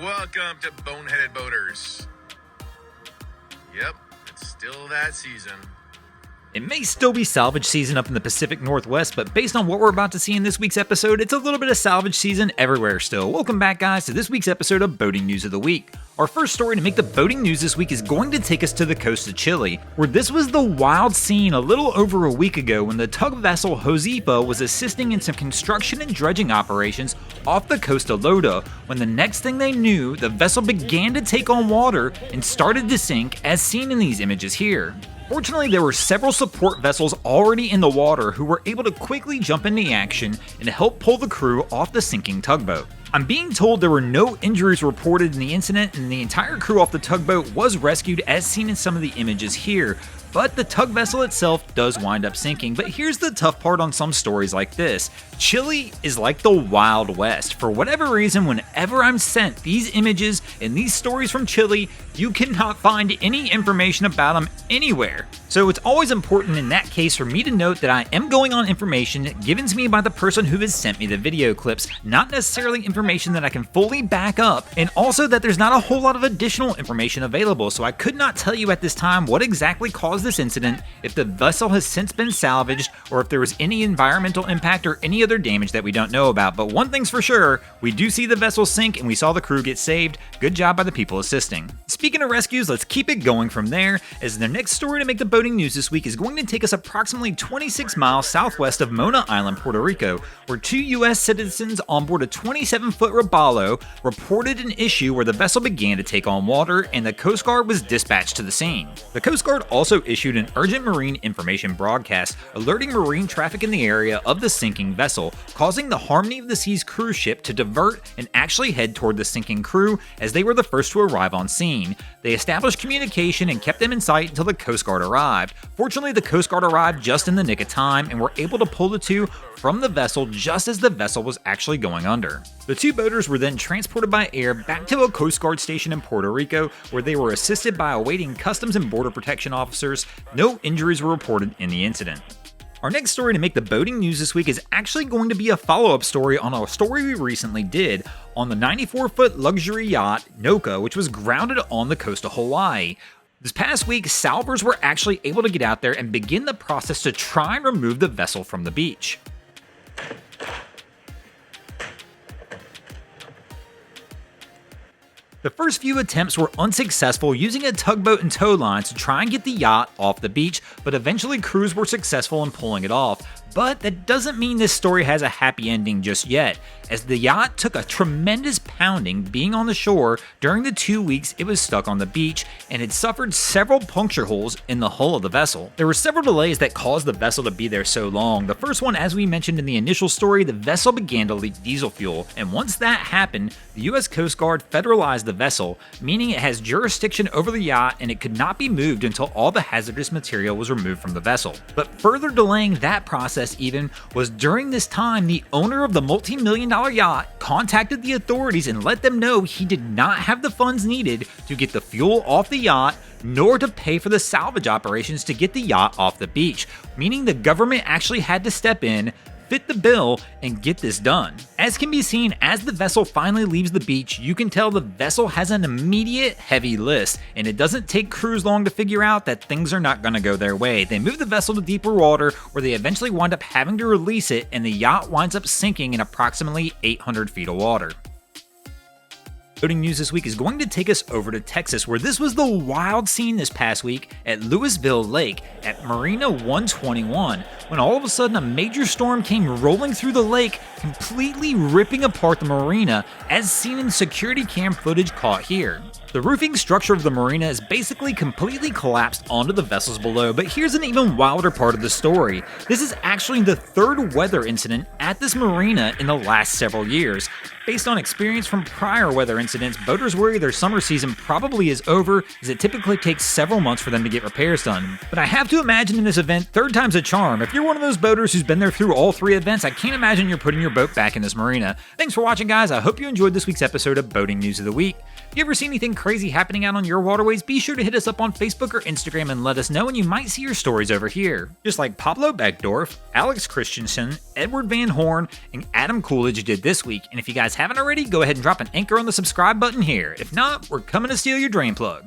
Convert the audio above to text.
Welcome to Boneheaded Boaters. Yep, it's still that season. It may still be salvage season up in the Pacific Northwest, but based on what we're about to see in this week's episode, it's a little bit of salvage season everywhere still. Welcome back, guys, to this week's episode of Boating News of the Week. Our first story to make the boating news this week is going to take us to the coast of Chile, where this was the wild scene a little over a week ago when the tug vessel Josefa was assisting in some construction and dredging operations off the coast of Lota, when the next thing they knew, the vessel began to take on water and started to sink, as seen in these images here. Fortunately, there were several support vessels already in the water who were able to quickly jump into action and help pull the crew off the sinking tugboat. I'm being told there were no injuries reported in the incident, and the entire crew off the tugboat was rescued as seen in some of the images here. But the tug vessel itself does wind up sinking. But here's the tough part on some stories like this. Chile is like the Wild West. For whatever reason, whenever I'm sent these images and these stories from Chile, you cannot find any information about them anywhere. So it's always important in that case for me to note that I am going on information given to me by the person who has sent me the video clips, not necessarily information that I can fully back up, and also that there's not a whole lot of additional information available, so I could not tell you at this time what exactly caused this incident, if the vessel has since been salvaged, or if there was any environmental impact or any other damage that we don't know about. But one thing's for sure, we do see the vessel sink and we saw the crew get saved. Good job by the people assisting. Speaking of rescues, let's keep it going from there, as the next story to make the boating news this week is going to take us approximately 26 miles southwest of Mona Island, Puerto Rico, where two U.S. citizens on board a 27-foot Robalo reported an issue where the vessel began to take on water and the Coast Guard was dispatched to the scene. The Coast Guard also issued an urgent marine information broadcast alerting marine traffic in the area of the sinking vessel, causing the Harmony of the Seas cruise ship to divert and actually head toward the sinking crew, as they were the first to arrive on scene. They established communication and kept them in sight until the Coast Guard arrived. Fortunately, the Coast Guard arrived just in the nick of time and were able to pull the two from the vessel just as the vessel was actually going under. The two boaters were then transported by air back to a Coast Guard station in Puerto Rico, where they were assisted by awaiting Customs and Border Protection officers. No injuries were reported in the incident. Our next story to make the boating news this week is actually going to be a follow-up story on a story we recently did on the 94-foot luxury yacht Noka, which was grounded on the coast of Hawaii. This past week, salvors were actually able to get out there and begin the process to try and remove the vessel from the beach. The first few attempts were unsuccessful, using a tugboat and tow lines to try and get the yacht off the beach, but eventually crews were successful in pulling it off. But that doesn't mean this story has a happy ending just yet, as the yacht took a tremendous pounding being on the shore during the 2 weeks it was stuck on the beach, and it suffered several puncture holes in the hull of the vessel. There were several delays that caused the vessel to be there so long. The first one, as we mentioned in the initial story, the vessel began to leak diesel fuel, and once that happened, the U.S. Coast Guard federalized the vessel, meaning it has jurisdiction over the yacht and it could not be moved until all the hazardous material was removed from the vessel. But further delaying that process even was during this time the owner of the multi-million-dollar yacht contacted the authorities and let them know he did not have the funds needed to get the fuel off the yacht, nor to pay for the salvage operations to get the yacht off the beach, meaning the government actually had to step in, fit the bill, and get this done. As can be seen, as the vessel finally leaves the beach, you can tell the vessel has an immediate heavy list, and it doesn't take crews long to figure out that things are not going to go their way. They move the vessel to deeper water, where they eventually wind up having to release it, and the yacht winds up sinking in approximately 800 feet of water. Boating news this week is going to take us over to Texas, where this was the wild scene this past week at Louisville Lake at Marina 121, when all of a sudden a major storm came rolling through the lake, completely ripping apart the marina, as seen in security cam footage caught here. The roofing structure of the marina is basically completely collapsed onto the vessels below, but here's an even wilder part of the story. This is actually the third weather incident at this marina in the last several years. Based on experience from prior weather incidents, boaters worry their summer season probably is over, as it typically takes several months for them to get repairs done. But I have to imagine in this event, third time's a charm. If you're one of those boaters who's been there through all three events, I can't imagine you're putting your boat back in this marina. Thanks for watching, guys. I hope you enjoyed this week's episode of Boating News of the Week. If you ever see anything crazy happening out on your waterways, be sure to hit us up on Facebook or Instagram and let us know, and you might see your stories over here. Just like Pablo Beckdorf, Alex Christensen, Edward Van Horn, and Adam Coolidge did this week. And if you guys haven't already, go ahead and drop an anchor on the subscribe subscribe button here. If not, we're coming to steal your drain plug.